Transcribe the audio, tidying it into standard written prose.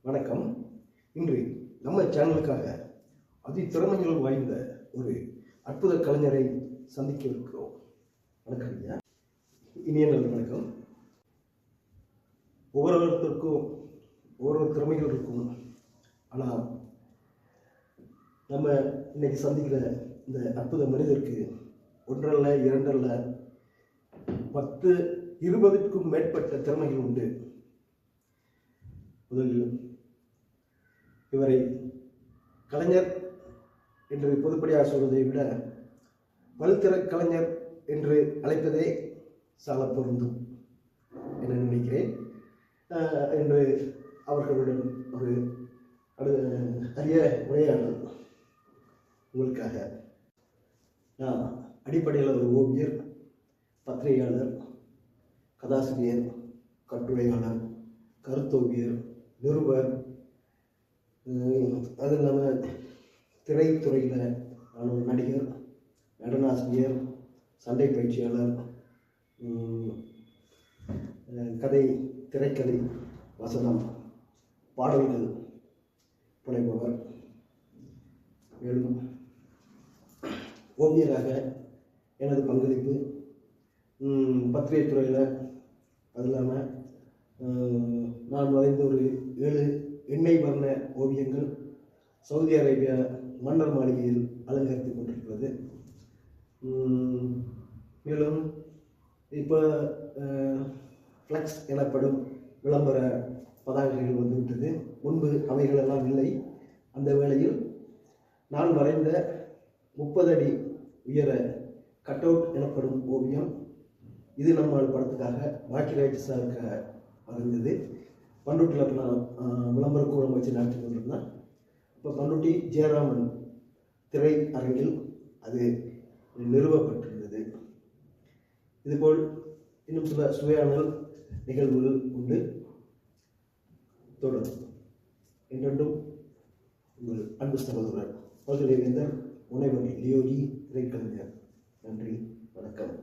வணக்கம். இன்று நம்ம சேனலுக்காக திறமைகள் வாய்ந்த ஒரு அற்புத கலைஞரை சந்திக்க இருக்கிறோம். வணக்கம் ஐயா. இனிய வணக்கம். ஒவ்வொருத்தருக்கும் ஒவ்வொரு திறமைகள் இருக்கும். ஆனால் நம்ம இன்னைக்கு சந்திக்கிற இந்த அற்புத மனிதருக்கு ஒன்றல்ல, இரண்டல்ல, 10, 20க்கும் மேற்பட்ட திறமைகள் உண்டு. முதலில் இவரை கலைஞர் என்று பொதுப்படியாக சொல்வதை விட பல்திற கலைஞர் என்று அழைப்பதே சால பொருந்தும் என நினைக்கிறேன். என்று அவர்களுடன் ஒரு அரிய உரையாடல் உங்களுக்காக. அடிப்படையில் ஒரு ஓவியர், பத்திரிகையாளர், கதாசிரியர், கட்டுரையாளர், கருத்தோவியர், நிருபர், அது இல்லாமல் திரைத்துறையில் நான் ஒரு நடிகர், நடனாசிரியர், சண்டை பயிற்சியாளர், கதை, திரைக்கதை, வசனம், பாடல்கள் புனைபவர். மேலும் ஓவியராக எனது பங்களிப்பு பத்திரிகை துறையில், அது இல்லாமல் நான் வரைந்த ஒரு 7 எண்ணெய் வர்ண ஓவியங்கள் சவுதி அரேபியா மன்னர் மாளிகையில் அலங்கரித்துக் கொண்டிருக்கிறது. மேலும் இப்போ ஃப்ளக்ஸ் எனப்படும் விளம்பர பதாகைகள் வந்துவிட்டது. முன்பு அவைகளெல்லாம் இல்லை. அந்த வேளையில் நான் வரைந்த 30 அடி உயர கட் அவுட் எனப்படும் ஓவியம், இது நம்ம படத்துக்காக பாக்கியராஜ் சாருக்காக வரைந்தது. பண்ருட்டியில் நான் விளம்பர கூடம் வச்சு நடத்தி கொண்டிருந்தேன். இப்போ பண்ருட்டி ஜெயராமன் திரை அரங்கில் அது நிறுவப்பட்டிருந்தது. இதுபோல் இன்னும் சில சுவையான நிகழ்வுகள் உண்டு. தொடரும். என்றென்றும் உங்கள் அன்பு சகோதரர் பல்கலைவேந்தர் முனைவர் லியோஜி திரைக்கலைஞர். நன்றி, வணக்கம்.